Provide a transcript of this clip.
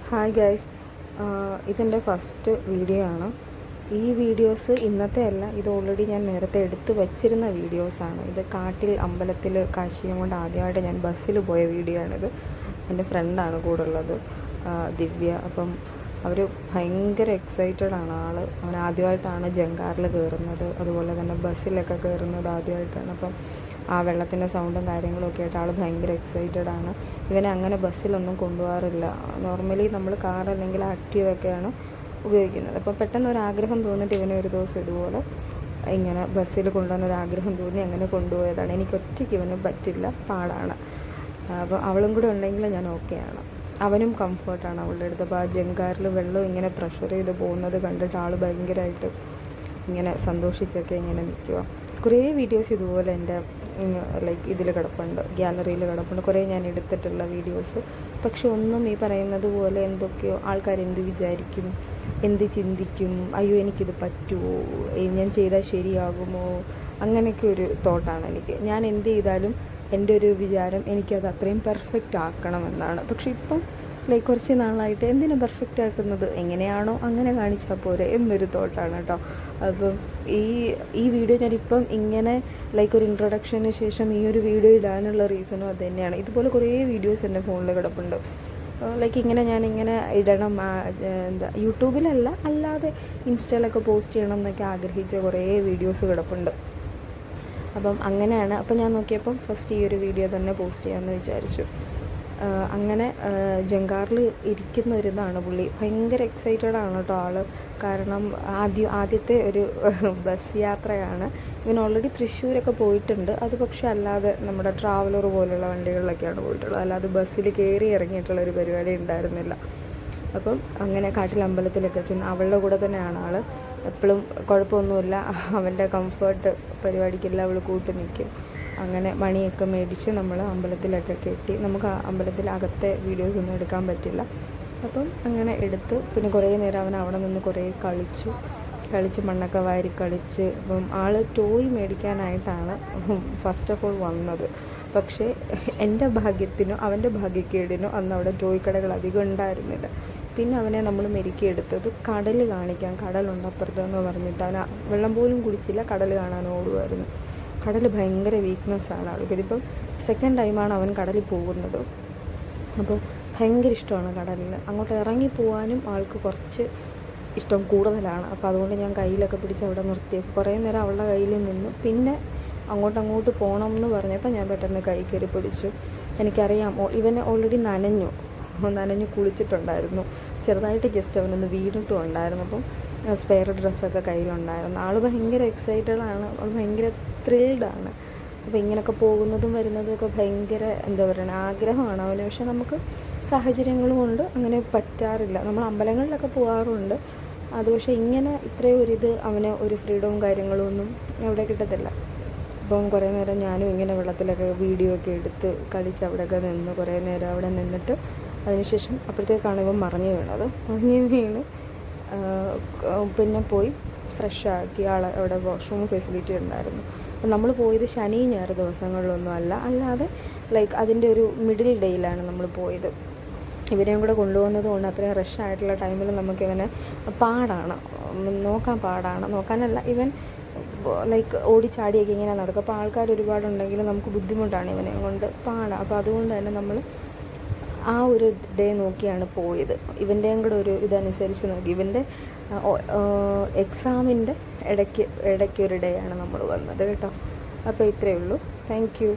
Hi guys, ഇതെൻ്റെ first video ആണ്. ഈ വീഡിയോസ് ഇന്നത്തെ അല്ല, ഇത് ഓൾറെഡി ഞാൻ നേരത്തെ എടുത്തു വച്ചിരുന്ന വീഡിയോസാണ്. ഇത് കാട്ടിൽ അമ്പലത്തിൽ കാശിയും കൊണ്ട് ആദ്യമായിട്ട് ഞാൻ ബസ്സിൽ പോയ വീഡിയോ ആണിത്. എൻ്റെ ഫ്രണ്ടാണ് കൂടെ ഉള്ളത്, ദിവ്യ. അപ്പം അവർ ഭയങ്കര എക്സൈറ്റഡ് ആണ്. അവൻ ആദ്യമായിട്ടാണ് ജങ്കാറിൽ കയറുന്നത്, അതുപോലെ തന്നെ ബസ്സിലൊക്കെ കയറുന്നത് ആദ്യമായിട്ടാണ്. അപ്പം ആ വെള്ളത്തിൻ്റെ സൗണ്ടും കാര്യങ്ങളൊക്കെ ആയിട്ട് ആൾ ഭയങ്കര എക്സൈറ്റഡ് ആണ്. ഇവനെ അങ്ങനെ ബസ്സിലൊന്നും കൊണ്ടുപോകാറില്ല. നോർമലി നമ്മൾ കാർ അല്ലെങ്കിൽ ആക്റ്റീവൊക്കെയാണ് ഉപയോഗിക്കുന്നത്. അപ്പോൾ പെട്ടെന്ന് ഒരു ആഗ്രഹം തോന്നിയിട്ട് ഇവനെ ഒരു ദിവസം ഇതുപോലെ ഇങ്ങനെ ബസ്സിൽ കൊണ്ടുപോകാൻ ഒരു ആഗ്രഹം തോന്നി അങ്ങനെ കൊണ്ടുപോയതാണ്. എനിക്ക് ഒറ്റയ്ക്ക് ഇവന് പറ്റില്ല, പാടാണ്. അപ്പോൾ അവളും കൂടെ ഉണ്ടെങ്കിൽ ഞാൻ ഓക്കെയാണ്. അവനും കംഫർട്ടാണ് അവളുടെ അടുത്ത്. അപ്പോൾ ആ ജങ്കാറിൽ വെള്ളം ഇങ്ങനെ പ്രഷർ ചെയ്ത് പോകുന്നത് കണ്ടിട്ട് ആൾ ഭയങ്കരമായിട്ട് ഇങ്ങനെ സന്തോഷിച്ചൊക്കെ ഇങ്ങനെ നിൽക്കുക. കുറേ വീഡിയോസ് ഇതുപോലെ എൻ്റെ ഇതിൽ കിടപ്പുണ്ട്, ഗ്യാലറിയിൽ കിടപ്പുണ്ട്. കുറേ ഞാൻ എടുത്തിട്ടുള്ള വീഡിയോസ്. പക്ഷെ ഒന്നും ഈ പറയുന്നത് പോലെ എന്തൊക്കെയോ ആൾക്കാർ എന്ത് വിചാരിക്കും, എന്ത് ചിന്തിക്കും, അയ്യോ എനിക്കിത് പറ്റുമോ, ഞാൻ ചെയ്താൽ ശരിയാകുമോ, അങ്ങനെയൊക്കെ ഒരു തോട്ടാണ് എനിക്ക്. ഞാൻ എന്ത് ചെയ്താലും എൻ്റെ ഒരു വിചാരം എനിക്കത് അത്രയും പെർഫെക്റ്റ് ആക്കണമെന്നാണ്. പക്ഷെ ഇപ്പം കുറച്ച് നാളായിട്ട് എന്തിനാ പെർഫെക്റ്റ് ആക്കുന്നത്, എങ്ങനെയാണോ അങ്ങനെ കാണിച്ചാൽ പോരെ എന്നൊരു തോട്ടാണ് കേട്ടോ. അപ്പം ഈ വീഡിയോ ഞാനിപ്പം ഇങ്ങനെ ഒരു ഇൻട്രൊഡക്ഷന് ശേഷം ഈ ഒരു വീഡിയോ ഇടാനുള്ള റീസണും അത് തന്നെയാണ്. ഇതുപോലെ കുറേ വീഡിയോസ് എൻ്റെ ഫോണിൽ കിടപ്പുണ്ട്. ഇങ്ങനെ ഞാനിങ്ങനെ ഇടണം, യൂട്യൂബിലല്ല, അല്ലാതെ ഇൻസ്റ്റയിലൊക്കെ പോസ്റ്റ് ചെയ്യണം എന്നൊക്കെ ആഗ്രഹിച്ച കുറേ വീഡിയോസ് കിടപ്പുണ്ട്. അപ്പം അങ്ങനെയാണ്. അപ്പം ഞാൻ നോക്കിയപ്പം ഫസ്റ്റ് ഈ ഒരു വീഡിയോ തന്നെ പോസ്റ്റ് ചെയ്യാമെന്ന് വിചാരിച്ചു. അങ്ങനെ ജങ്കാറിൽ ഇരിക്കുന്ന ഒരിതാണ് പുള്ളി. ഭയങ്കര എക്സൈറ്റഡ് ആണ് കേട്ടോ ആൾ. കാരണം ആദ്യത്തെ ഒരു ബസ് യാത്രയാണ്. ഇവൻ ഓൾറെഡി തൃശ്ശൂരൊക്കെ പോയിട്ടുണ്ട്. അത് പക്ഷേ അല്ലാതെ നമ്മുടെ ട്രാവലർ പോലുള്ള വണ്ടികളിലൊക്കെയാണ് പോയിട്ടുള്ളത്, അല്ലാതെ ബസ്സിൽ കയറി ഇറങ്ങിയിട്ടുള്ളൊരു പരിപാടി ഉണ്ടായിരുന്നില്ല. അപ്പം അങ്ങനെ കാട്ടിലമ്പലത്തിലൊക്കെ ചെന്ന് അവളുടെ കൂടെ തന്നെയാണ് ആൾ. എപ്പോഴും കുഴപ്പമൊന്നുമില്ല, അവൻ്റെ കംഫർട്ട് പരിപാടിക്കെല്ലാം അവൾ കൂട്ടി നിൽക്കും. അങ്ങനെ മണിയൊക്കെ മേടിച്ച് നമ്മൾ അമ്പലത്തിലൊക്കെ കെട്ടി. നമുക്ക് അമ്പലത്തിൽ അകത്തെ വീഡിയോസ് ഒന്നും എടുക്കാൻ പറ്റില്ല. അപ്പം അങ്ങനെ എടുത്ത് പിന്നെ കുറേ നേരം അവൻ അവിടെ നിന്ന് കുറേ കളിച്ച് മണ്ണൊക്കെ വാരി കളിച്ച്. അപ്പം ആൾ ടോയ് മേടിക്കാനായിട്ടാണ് ഫസ്റ്റ് ഓഫ് ഓൾ വന്നത്. പക്ഷേ എൻ്റെ ഭാഗ്യത്തിനോ അവൻ്റെ ഭാഗ്യക്കേടിനോ അന്ന് അവിടെ ടോയ് കടകൾ അധികം ഉണ്ടായിരുന്നില്ല. പിന്നെ അവനെ നമ്മൾ മെരുക്കിയെടുത്തത് കടൽ കാണിക്കാം, കടലുണ്ട് അപ്പുറത്തെന്ന് പറഞ്ഞിട്ട്. അവൻ വെള്ളം പോലും കുടിച്ചില്ല, കടൽ കാണാൻ ഓടുമായിരുന്നു. കടൽ ഭയങ്കര വീക്ക്നെസ്സാണ് ആൾക്ക്. ഇതിപ്പം സെക്കൻഡ് ടൈമാണ് അവൻ കടലിൽ പോകുന്നത്. അപ്പോൾ ഭയങ്കര ഇഷ്ടമാണ് കടലിൽ. അങ്ങോട്ട് ഇറങ്ങി പോകാനും ആൾക്ക് കുറച്ച് ഇഷ്ടം കൂടുതലാണ്. അപ്പോൾ അതുകൊണ്ട് ഞാൻ കയ്യിലൊക്കെ പിടിച്ച് അവിടെ നിർത്തി. കുറേ നേരം അവളുടെ കയ്യിൽ നിന്നു. പിന്നെ അങ്ങോട്ട് പോകണം എന്ന് പറഞ്ഞപ്പോൾ ഞാൻ പെട്ടെന്ന് കൈ കയറി പിടിച്ചു. എനിക്കറിയാം ഇവനെ ഓൾറെഡി നനഞ്ഞു കുളിച്ചിട്ടുണ്ടായിരുന്നു. ചെറുതായിട്ട് ജസ്റ്റ് അവനൊന്ന് വീണിട്ടും ഉണ്ടായിരുന്നു. അപ്പം സ്പെയർ ഡ്രസ്സൊക്കെ കയ്യിലുണ്ടായിരുന്നു. ആൾ ഭയങ്കര എക്സൈറ്റഡാണ്, ആൾ ഭയങ്കര ത്രിൽഡാണ്. അപ്പോൾ ഇങ്ങനെയൊക്കെ പോകുന്നതും വരുന്നതും ഒക്കെ ഭയങ്കര ആഗ്രഹമാണ് അവന്. പക്ഷെ നമുക്ക് സാഹചര്യങ്ങൾ കൊണ്ട് അങ്ങനെ പറ്റാറില്ല. നമ്മൾ അമ്പലങ്ങളിലൊക്കെ പോകാറുണ്ട്. അത് പക്ഷേ ഇങ്ങനെ ഇത്രയും അവന് ഒരു ഫ്രീഡവും കാര്യങ്ങളും ഒന്നും അവിടെ കിട്ടത്തില്ല. അപ്പം കുറേ നേരം ഞാനും ഇങ്ങനെ വെള്ളത്തിലൊക്കെ വീഡിയോ ഒക്കെ എടുത്ത് കളിച്ച് അവിടെയൊക്കെ നിന്ന് കുറേ നേരം അവിടെ നിന്നിട്ട് അതിനുശേഷം അപ്പോഴത്തേക്കാണ് ഇവൻ മറിഞ്ഞ് വീണ് പിന്നെ പോയി ഫ്രഷാക്കി. അവിടെ വാഷ്റൂം ഫെസിലിറ്റി ഉണ്ടായിരുന്നു. അപ്പം നമ്മൾ പോയത് ശനി ഞായർ ദിവസങ്ങളിലൊന്നും അല്ലാതെ അതിൻ്റെ ഒരു മിഡിൽ ഡേയിലാണ് നമ്മൾ പോയത്. ഇവരെയും കൂടെ കൊണ്ടുപോകുന്നത് കൊണ്ട് അത്രയും റഷായിട്ടുള്ള ടൈമിൽ നമുക്കിവനെ നോക്കാനല്ല, ഇവൻ ഓടിച്ചാടിയൊക്കെ ഇങ്ങനെ നടക്കും. അപ്പോൾ ആൾക്കാർ ഒരുപാടുണ്ടെങ്കിൽ നമുക്ക് ബുദ്ധിമുട്ടാണ് ഇവനെ കൊണ്ട് അപ്പോൾ അതുകൊണ്ട് തന്നെ നമ്മൾ ആ ഒരു ഡേ നോക്കിയാണ് പോയത്. ഇവൻ്റെയും കൂടെ ഒരു ഇതനുസരിച്ച് നോക്കി. ഇവൻ്റെ എക്സാമിൻ്റെ ഇടയ്ക്കൊരു ഡേ ആണ് നമ്മൾ വന്നത് കേട്ടോ. അപ്പോൾ ഇത്രയേ ഉള്ളൂ. Thank you.